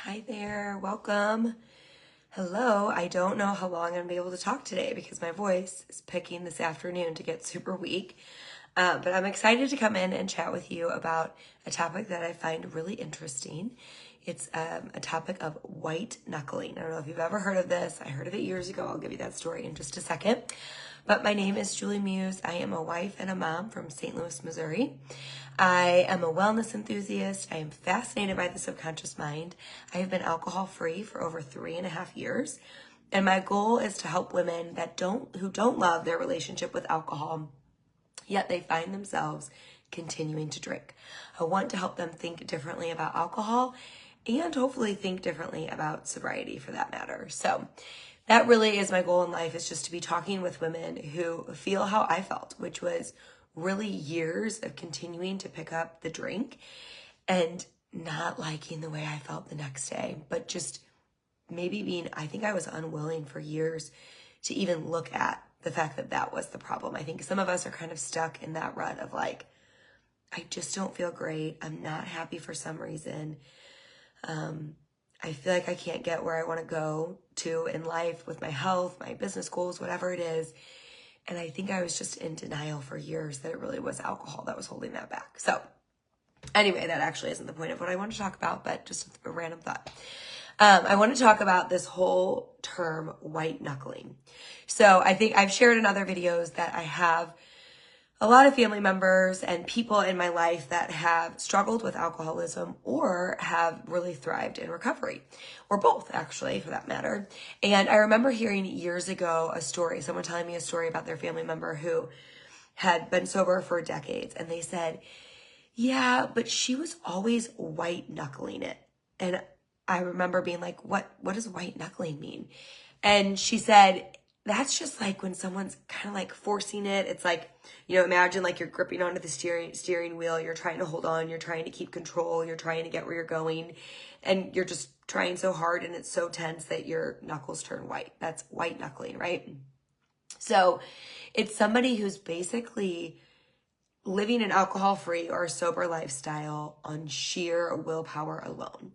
Hi there, welcome. Hello, I don't know how long I'm gonna be able to talk today because my voice is picking this afternoon to get super weak. But I'm excited to come in and chat with you about a topic that I find really interesting. It's a topic of white knuckling. I don't know if you've ever heard of this. I heard of it years ago. I'll give you that story in just a second. But my name is 𝙬𝙤𝙞𝙩𝙬. I am a wife and a mom from St. Louis, Missouri. I am a wellness enthusiast. I am fascinated by the subconscious mind. I have been alcohol-free for over 3.5 years. And my goal is to help women who don't love their relationship with alcohol, yet they find themselves continuing to drink. I want to help them think differently about alcohol and hopefully think differently about sobriety for that matter. So that really is my goal in life, is just to be talking with women who feel how I felt, which was really years of continuing to pick up the drink and not liking the way I felt the next day, but just maybe I think I was unwilling for years to even look at the fact that that was the problem. I think some of us are kind of stuck in that rut of like, I just don't feel great. I'm not happy for some reason. I feel like I can't get where I want to go to in life with my health, my business goals, whatever it is. And I think I was just in denial for years that it really was alcohol that was holding that back. So anyway, that actually isn't the point of what I want to talk about, but just a random thought. I want to talk about this whole term white knuckling. So I think I've shared in other videos that I have a lot of family members and people in my life that have struggled with alcoholism or have really thrived in recovery, or both actually for that matter. And I remember hearing years ago someone telling me a story about their family member who had been sober for decades. And they said, yeah, but she was always white knuckling it. And I remember being like, what does white knuckling mean? And she said, that's just like when someone's kind of like forcing it. It's like, imagine like you're gripping onto the steering wheel. You're trying to hold on. You're trying to keep control. You're trying to get where you're going. And you're just trying so hard and it's so tense that your knuckles turn white. That's white knuckling, right? So it's somebody who's basically living an alcohol-free or sober lifestyle on sheer willpower alone.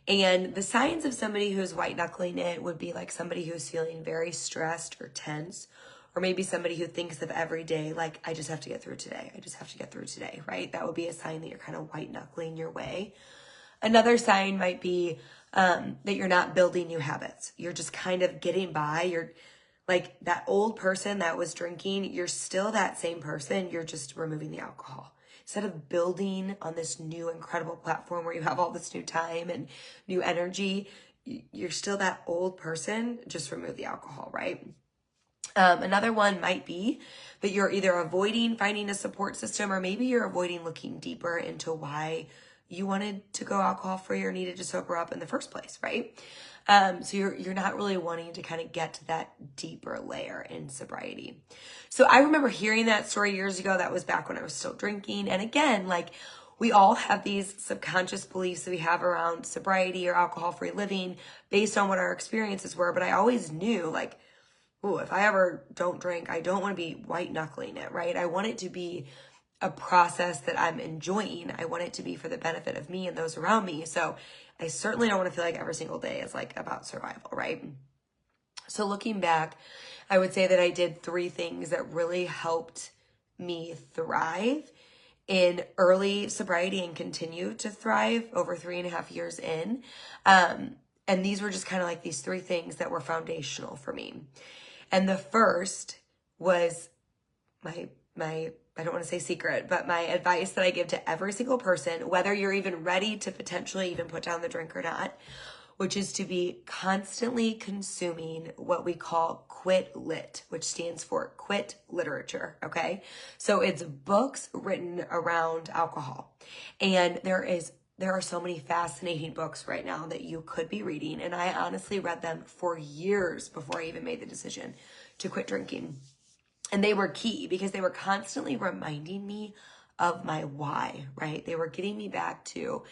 And the signs of somebody who's white knuckling it would be like somebody who's feeling very stressed or tense, or maybe somebody who thinks of every day, like, I just have to get through today. I just have to get through today, right? That would be a sign that you're kind of white knuckling your way. Another sign might be that you're not building new habits. You're just kind of getting by. You're like that old person that was drinking. You're still that same person. You're just removing the alcohol. Instead of building on this new incredible platform where you have all this new time and new energy, you're still that old person, just remove the alcohol, right? Another one might be that you're either avoiding finding a support system, or maybe you're avoiding looking deeper into why you wanted to go alcohol-free or needed to sober up in the first place, right? So you're not really wanting to kind of get to that deeper layer in sobriety. So I remember hearing that story years ago. That was back when I was still drinking. And again, like, we all have these subconscious beliefs that we have around sobriety or alcohol-free living based on what our experiences were. But I always knew, like, oh, if I ever don't drink, I don't want to be white knuckling it, right? I want it to be a process that I'm enjoying. I want it to be for the benefit of me and those around me. So I certainly don't want to feel like every single day is like about survival, right? So looking back, I would say that I did 3 things that really helped me thrive in early sobriety and continue to thrive over 3.5 years in. And these were just kind of like these 3 things that were foundational for me. And the first was my I don't want to say secret, but my advice that I give to every single person, whether you're even ready to potentially even put down the drink or not, which is to be constantly consuming what we call quit lit, which stands for quit literature, okay? So it's books written around alcohol. And there are so many fascinating books right now that you could be reading. And I honestly read them for years before I even made the decision to quit drinking. And they were key because they were constantly reminding me of my why, right? They were getting me back to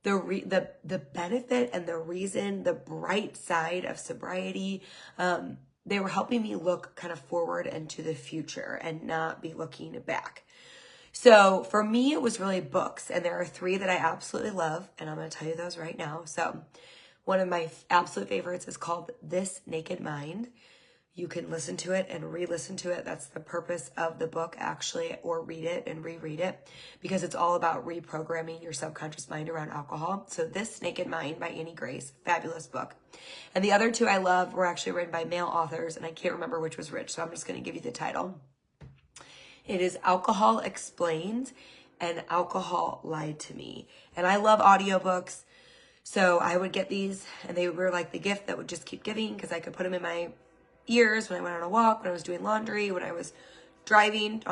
the benefit and the reason, the bright side of sobriety. They were helping me look kind of forward into the future and not be looking back. So for me, it was really books, and there are 3 that I absolutely love, and I'm going to tell you those right now. So one of my absolute favorites is called 𝙬𝙤𝙞𝙪. You can listen to it and re-listen to it. That's the purpose of the book, actually, or read it and reread it, because it's all about reprogramming your subconscious mind around alcohol. So 𝙬𝙤𝙞𝙪 by Annie Grace, fabulous book. And the other 2 I love were actually written by male authors, and I can't remember which was which, so I'm just going to give you the title. It is Alcohol Explained and Alcohol Lied to Me. And I love audiobooks, so I would get these, and they were like the gift that would just keep giving, because I could put them in my ears when I went on a walk, when I was doing laundry, when I was driving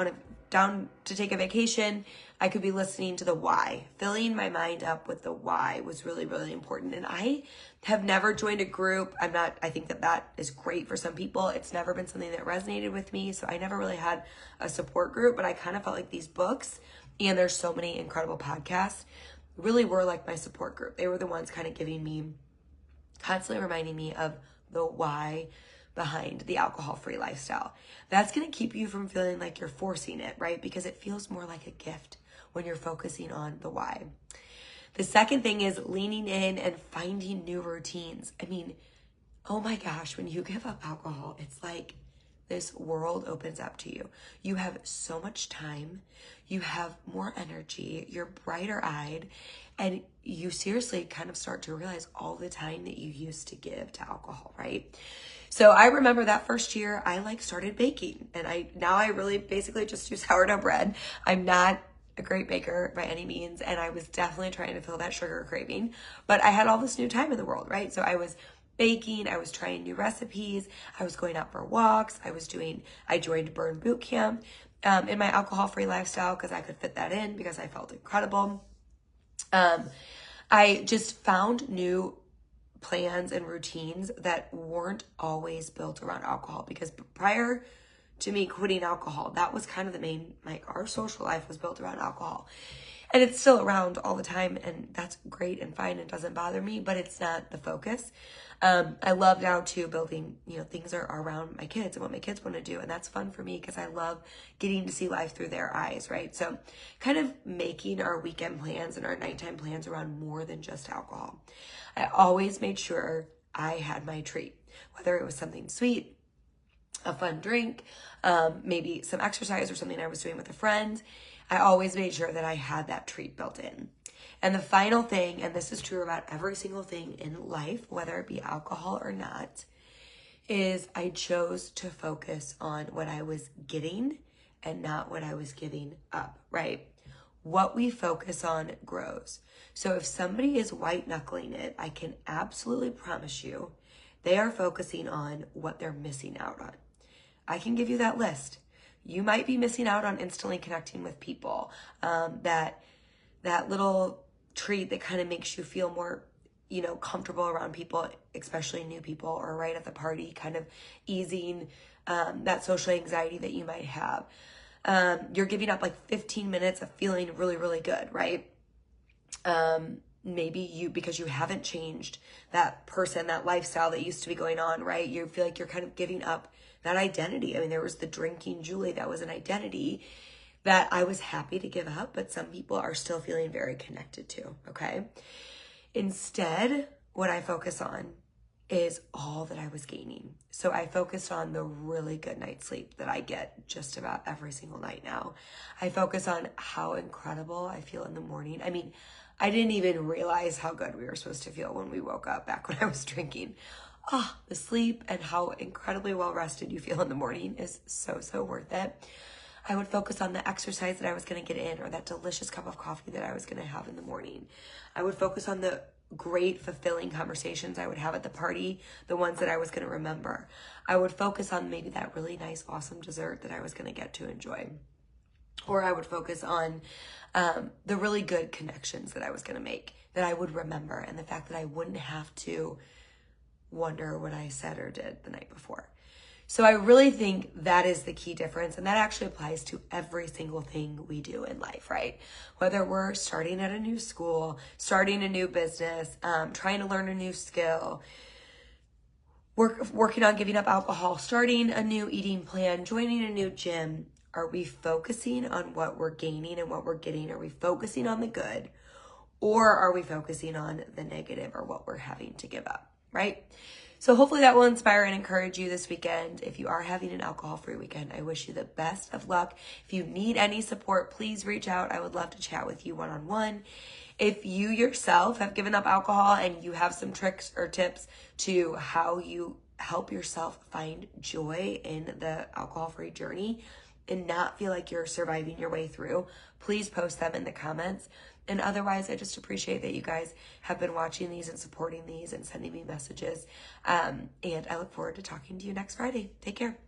down to take a vacation. I could be listening to the why. Filling my mind up with the why was really, really important. And I have never joined a group. I think that is great for some people. It's never been something that resonated with me. So I never really had a support group, but I kind of felt like these books, and there's so many incredible podcasts, really were like my support group. They were the ones kind of giving me, constantly reminding me of the why behind the alcohol-free lifestyle. That's going to keep you from feeling like you're forcing it, right? Because it feels more like a gift when you're focusing on the why. The second thing is leaning in and finding new routines. I mean, oh my gosh, when you give up alcohol, it's like this world opens up to you. You have so much time, you have more energy, you're brighter eyed, and you seriously kind of start to realize all the time that you used to give to alcohol, right? So I remember that first year I started baking, and now I really basically just do sourdough bread. I'm not a great baker by any means, and I was definitely trying to fill that sugar craving, but I had all this new time in the world, right? So I was baking, I was trying new recipes, I was going out for walks, I joined Burn Boot Camp in my alcohol-free lifestyle because I could fit that in, because I felt incredible. I just found new plans and routines that weren't always built around alcohol, because prior to me quitting alcohol, that was kind of the main, our social life was built around alcohol. And it's still around all the time, and that's great and fine. It doesn't bother me, but it's not the focus. I love now too building, things are around my kids and what my kids want to do. And that's fun for me because I love getting to see life through their eyes, right? So kind of making our weekend plans and our nighttime plans around more than just alcohol. I always made sure I had my treat, whether it was something sweet, a fun drink, maybe some exercise or something I was doing with a friend. I always made sure that I had that treat built in. And the final thing, and this is true about every single thing in life, whether it be alcohol or not, is I chose to focus on what I was getting and not what I was giving up, right? What we focus on grows. So if somebody is white knuckling it, I can absolutely promise you they are focusing on what they're missing out on. I can give you that list. You might be missing out on instantly connecting with people. That little treat that kind of makes you feel more, comfortable around people, especially new people, or right at the party, kind of easing that social anxiety that you might have. You're giving up 15 minutes of feeling really, really good, right? Maybe because you haven't changed that person, that lifestyle that used to be going on, right? You feel like you're kind of giving up that identity. I mean, there was the drinking Julie, that was an identity that I was happy to give up, but some people are still feeling very connected to, okay? Instead, what I focus on is all that I was gaining. So I focused on the really good night's sleep that I get just about every single night now. I focus on how incredible I feel in the morning. I mean, I didn't even realize how good we were supposed to feel when we woke up back when I was drinking. The sleep and how incredibly well rested you feel in the morning is so, so worth it. I would focus on the exercise that I was going to get in, or that delicious cup of coffee that I was going to have in the morning. I would focus on the great, fulfilling conversations I would have at the party, the ones that I was going to remember. I would focus on maybe that really nice, awesome dessert that I was going to get to enjoy. Or I would focus on the really good connections that I was going to make, that I would remember, and the fact that I wouldn't have to wonder what I said or did the night before. So I really think that is the key difference, and that actually applies to every single thing we do in life, right? Whether we're starting at a new school, starting a new business, trying to learn a new skill, working on giving up alcohol, starting a new eating plan, joining a new gym. Are we focusing on what we're gaining and what we're getting? Are we focusing on the good? Or are we focusing on the negative or what we're having to give up, right? So hopefully that will inspire and encourage you this weekend. If you are having an alcohol-free weekend, I wish you the best of luck. If you need any support, please reach out. I would love to chat with you one-on-one. If you yourself have given up alcohol and you have some tricks or tips to how you help yourself find joy in the alcohol-free journey and not feel like you're surviving your way through, please post them in the comments. And otherwise, I just appreciate that you guys have been watching these and supporting these and sending me messages. And I look forward to talking to you next Friday. Take care.